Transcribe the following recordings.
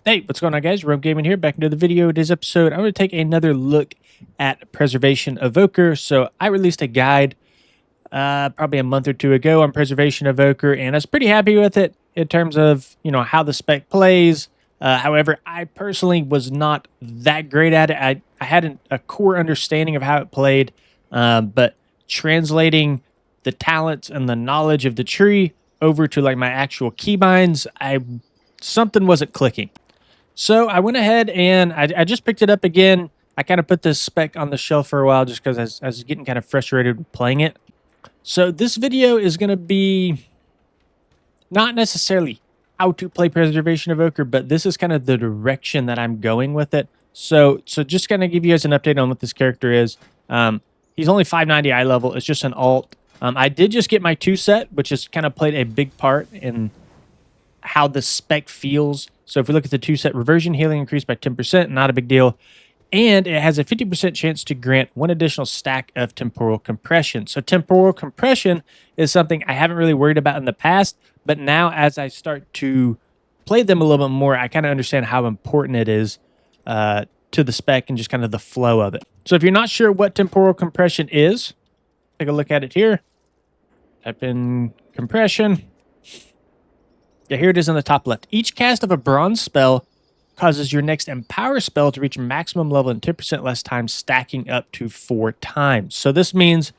Hey, what's going on, guys? Rogue Gaming here, back into the video. Today's episode, I'm going to take another look at Preservation Evoker. So I released a guide probably a month or two ago on Preservation Evoker, and I was pretty happy with it in terms of, how the spec plays. However, I personally was not that great at it. I had a core understanding of how it played, but translating the talents and the knowledge of the tree over to like my actual keybinds, something wasn't clicking. So I went ahead and I just picked it up again. I kind of put this spec on the shelf for a while just because I was getting kind of frustrated with playing it. So this video is going to be not necessarily how to play Preservation Evoker, but this is kind of the direction that I'm going with it. So just kind of give you guys an update on what this character is. He's only 590 eye level. It's just an alt. I did just get my 2 set, which has kind of played a big part in how the spec feels. So if we look at the 2 set, reversion healing increased by 10%, not a big deal. And it has a 50% chance to grant 1 additional stack of temporal compression. So temporal compression is something I haven't really worried about in the past, but now as I start to play them a little bit more, I kind of understand how important it is to the spec and just kind of the flow of it. So if you're not sure what temporal compression is, take a look at it here. Type in compression. Yeah, here it is in the top left. Each cast of a bronze spell causes your next empower spell to reach maximum level in 10% less time, stacking up to 4 times. So this means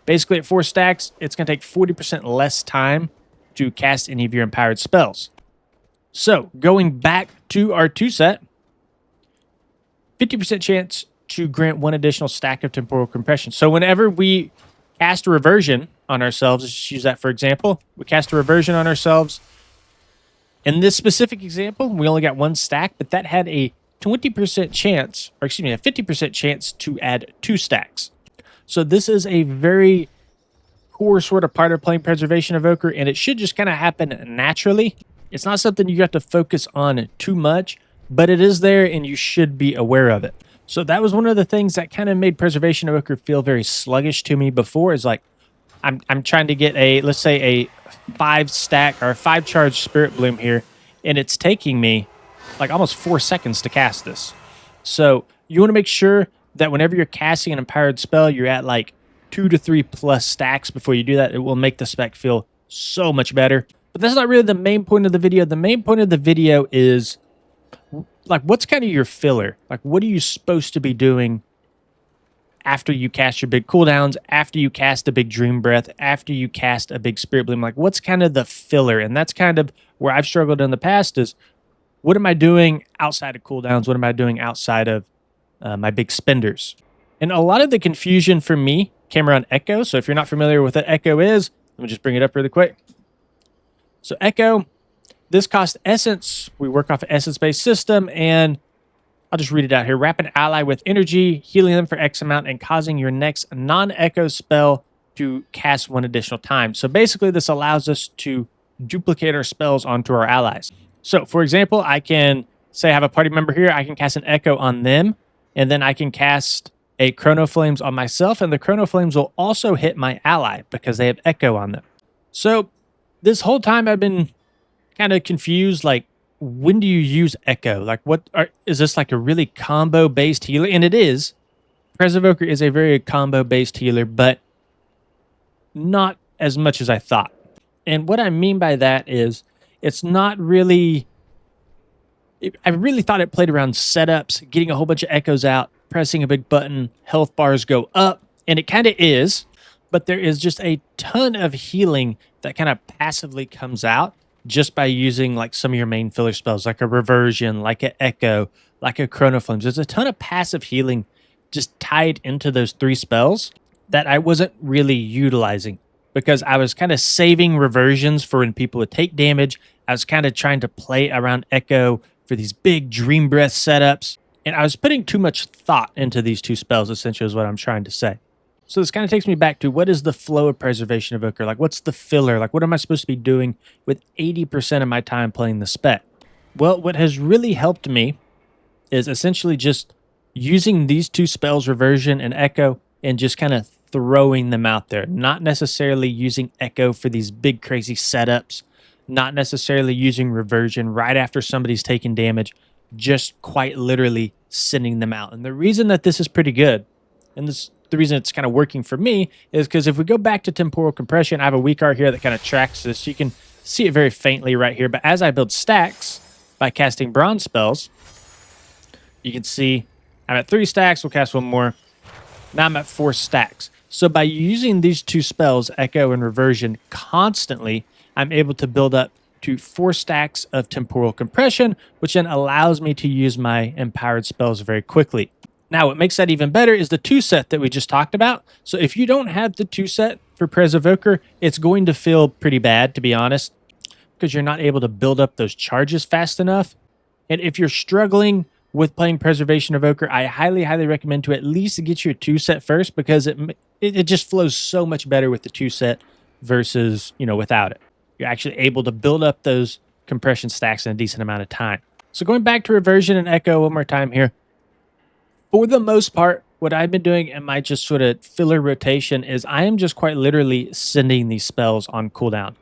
basically at 4 stacks, it's going to take 40% less time to cast any of your empowered spells. So going back to our 2 set, 50% chance to grant 1 additional stack of temporal compression. So whenever we cast a reversion on ourselves, let's just use that for example, we cast a reversion on ourselves. In this specific example, we only got 1 stack, but that had a 20% chance, or excuse me, a 50% chance to add 2 stacks. So this is a very core sort of part of playing Preservation Evoker, and it should just kind of happen naturally. It's not something you have to focus on too much, but it is there, and you should be aware of it. So that was one of the things that kind of made Preservation Evoker feel very sluggish to me before, is like, I'm trying to get a, let's say a 5 stack or a 5 charge Spirit Bloom here, and it's taking me like almost 4 seconds to cast this. So you want to make sure that whenever you're casting an empowered spell, you're at like 2 to 3 plus stacks before you do that. It will make the spec feel so much better. But that's not really the main point of the video. The main point of the video is like, what's kind of your filler? Like, what are you supposed to be doing after you cast your big cooldowns, after you cast a big Dream Breath, after you cast a big Spirit Bloom? Like, what's kind of the filler? And that's kind of where I've struggled in the past, is what am I doing outside of cooldowns? What am I doing outside of my big spenders? And a lot of the confusion for me came around Echo. So if you're not familiar with what Echo is, let me just bring it up really quick. So Echo, this costs essence. We work off an essence-based system, and I'll just read it out here. Wrap an ally with energy, healing them for X amount, and causing your next non-echo spell to cast 1 additional time. So basically, this allows us to duplicate our spells onto our allies. So for example, I can say I have a party member here. I can cast an echo on them, and then I can cast a Chrono Flames on myself, and the Chrono Flames will also hit my ally because they have echo on them. So this whole time I've been kind of confused, like, when do you use Echo? Like, is this like a really combo-based healer? And it is. Preservoker is a very combo-based healer, but not as much as I thought. And what I mean by that is, it's not really... I really thought it played around setups, getting a whole bunch of echoes out, pressing a big button, health bars go up, and it kind of is, but there is just a ton of healing that kind of passively comes out just by using like some of your main filler spells, like a reversion, like an echo, like a Chrono Flames. There's a ton of passive healing just tied into those 3 spells that I wasn't really utilizing because I was kind of saving reversions for when people would take damage. I was kind of trying to play around echo for these big Dream Breath setups, and I was putting too much thought into these 2 spells, essentially is what I'm trying to say. So this kind of takes me back to, what is the flow of Preservation Evoker? Like, what's the filler? Like, what am I supposed to be doing with 80% of my time playing the spec? Well, what has really helped me is essentially just using these 2 spells, Reversion and Echo, and just kind of throwing them out there. Not necessarily using Echo for these big crazy setups. Not necessarily using Reversion right after somebody's taking damage. just quite literally sending them out. And the reason that this is pretty good, and the reason it's kind of working for me, is because if we go back to temporal compression, I have a weak art here that kind of tracks this. You can see it very faintly right here. But as I build stacks by casting bronze spells, you can see I'm at 3 stacks. We'll cast one more. Now I'm at 4 stacks. So by using these 2 spells, Echo and Reversion, constantly, I'm able to build up to 4 stacks of temporal compression, which then allows me to use my empowered spells very quickly. Now, what makes that even better is the 2 set that we just talked about. So if you don't have the 2 set for Pres Evoker, it's going to feel pretty bad, to be honest, because you're not able to build up those charges fast enough. And if you're struggling with playing Preservation Evoker, I highly, highly recommend to at least get your 2 set first, because it just flows so much better with the 2 set versus, without it. You're actually able to build up those compression stacks in a decent amount of time. So going back to Reversion and Echo one more time here. For the most part, what I've been doing in my just sort of filler rotation is I am just quite literally sending these spells on cooldown.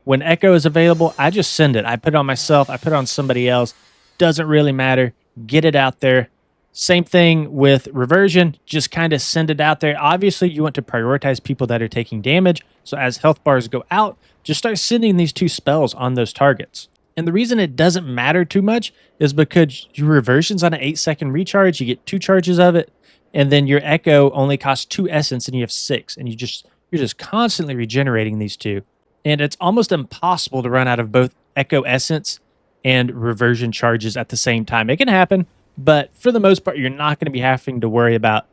When Echo is available, I just send it. I put it on myself. I put it on somebody else. Doesn't really matter. Get it out there. Same thing with Reversion. Just kind of send it out there. Obviously, you want to prioritize people that are taking damage. So as health bars go out, just start sending these 2 spells on those targets. And the reason it doesn't matter too much is because your Reversion's on an 8-second recharge. You get 2 charges of it. And then your Echo only costs 2 essence and you have 6. And you're just constantly regenerating these 2. And it's almost impossible to run out of both Echo essence and Reversion charges at the same time. It can happen, but for the most part, you're not going to be having to worry about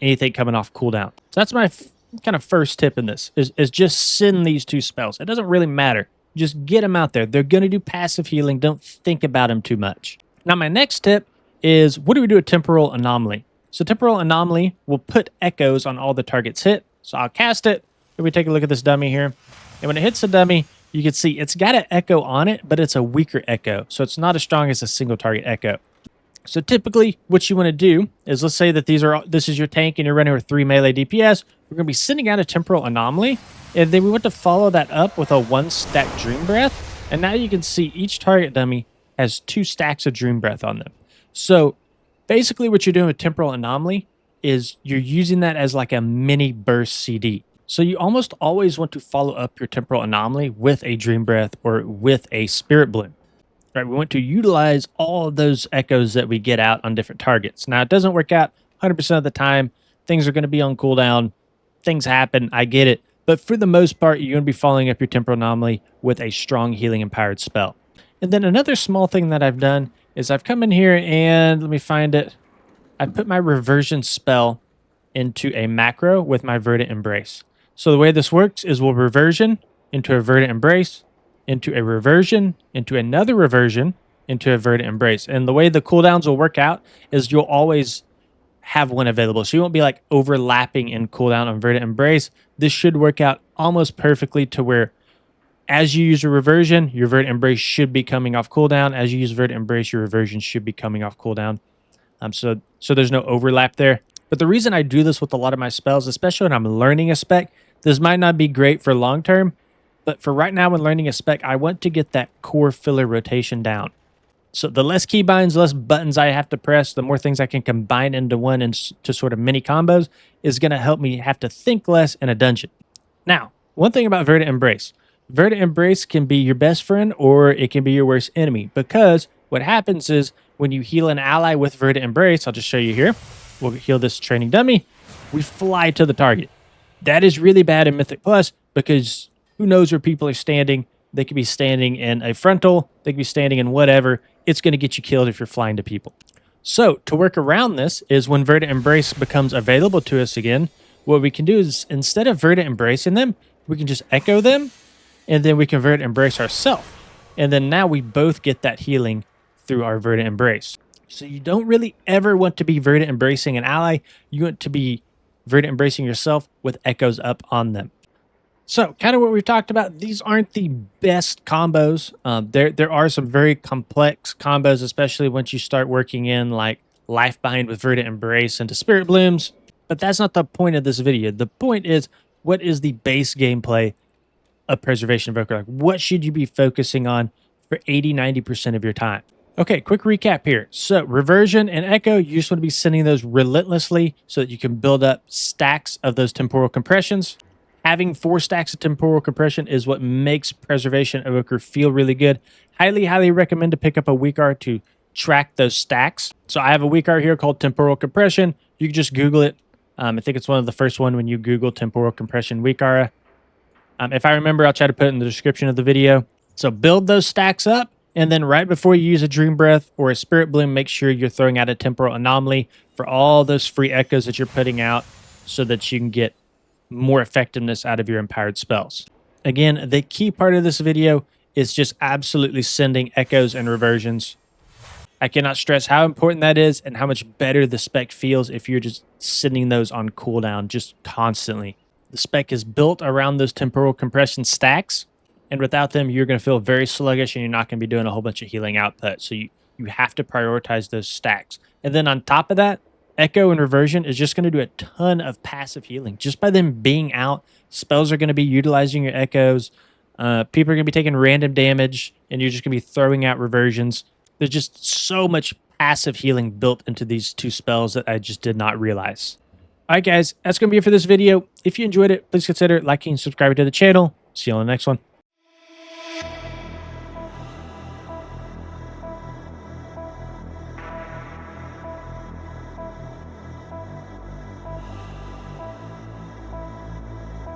anything coming off cooldown. So that's my kind of first tip in this, is just send these 2 spells. It doesn't really matter. Just get them out there. They're going to do passive healing. Don't think about them too much. Now, my next tip is, what do we do with Temporal Anomaly? So Temporal Anomaly will put echoes on all the targets hit. So I'll cast it. If we take a look at this dummy here, and when it hits the dummy, you can see it's got an echo on it, but it's a weaker echo. So it's not as strong as a single target echo. So typically what you want to do is, let's say that this is your tank and you're running with 3 melee DPS. We're going to be sending out a Temporal Anomaly. And then we want to follow that up with a 1-stack Dream Breath. And now you can see each target dummy has 2 stacks of Dream Breath on them. So basically what you're doing with Temporal Anomaly is you're using that as like a mini burst CD. So you almost always want to follow up your Temporal Anomaly with a Dream Breath or with a Spirit Bloom. Right? We want to utilize all of those echoes that we get out on different targets. Now, it doesn't work out 100% of the time. Things are going to be on cooldown. Things happen. I get it. But for the most part, you're going to be following up your Temporal Anomaly with a strong healing empowered spell. And then another small thing that I've done is I've come in here and, let me find it, I put my Reversion spell into a macro with my Verdant Embrace. So the way this works is we'll Reversion into a Verdant Embrace, into a Reversion, into another Reversion, into a Verdant Embrace. And the way the cooldowns will work out is you'll always have one available. So you won't be like overlapping in cooldown on Verdant Embrace. This should work out almost perfectly to where as you use a Reversion, your Verdant Embrace should be coming off cooldown. As you use Verdant Embrace, your Reversion should be coming off cooldown. So there's no overlap there. But the reason I do this with a lot of my spells, especially when I'm learning a spec, this might not be great for long term, but for right now when learning a spec, I want to get that core filler rotation down. So the less keybinds, less buttons I have to press, the more things I can combine into one into sort of mini combos is going to help me have to think less in a dungeon. Now, one thing about Verdant Embrace. Verdant Embrace can be your best friend or it can be your worst enemy, because what happens is when you heal an ally with Verdant Embrace, I'll just show you here. We'll heal this training dummy. We fly to the target. That is really bad in Mythic Plus because who knows where people are standing. They could be standing in a frontal. They could be standing in whatever. It's going to get you killed if you're flying to people. So to work around this is when Verdant Embrace becomes available to us again, what we can do is instead of Verdant Embracing them, we can just echo them and then we can Verdant Embrace ourselves. And then now we both get that healing through our Verdant Embrace. So you don't really ever want to be Verdant Embracing an ally. You want to be Verdant Embracing yourself with echoes up on them. So kind of what we've talked about, these aren't the best combos. There are some very complex combos, especially once you start working in like Lifebind with Verdant Embrace into Spirit Blooms. But that's not the point of this video. The point is, what is the base gameplay of Preservation Evoker? Like, what should you be focusing on for 80-90% of your time? Okay, quick recap here. So, reversion and echo, you just want to be sending those relentlessly so that you can build up stacks of those temporal compressions. Having 4 stacks of temporal compression is what makes preservation evoker feel really good. Highly recommend to pick up a weak art to track those stacks. So, I have a weak art here called temporal compression. You can just Google it. I think it's one of the first one when you Google temporal compression weak art. If I remember, I'll try to put it in the description of the video. So build those stacks up, and then right before you use a Dream Breath or a Spirit Bloom, make sure you're throwing out a Temporal Anomaly for all those free echoes that you're putting out so that you can get more effectiveness out of your empowered spells. Again, the key part of this video is just absolutely sending echoes and reversions. I cannot stress how important that is and how much better the spec feels if you're just sending those on cooldown just constantly. The spec is built around those temporal compression stacks, and without them, you're going to feel very sluggish and you're not going to be doing a whole bunch of healing output. So you have to prioritize those stacks. And then on top of that, Echo and Reversion is just going to do a ton of passive healing. Just by them being out, spells are going to be utilizing your Echoes. People are going to be taking random damage, and you're just going to be throwing out Reversions. There's just so much passive healing built into these 2 spells that I just did not realize. All right, guys, that's going to be it for this video. If you enjoyed it, please consider liking and subscribing to the channel. See you on the next one.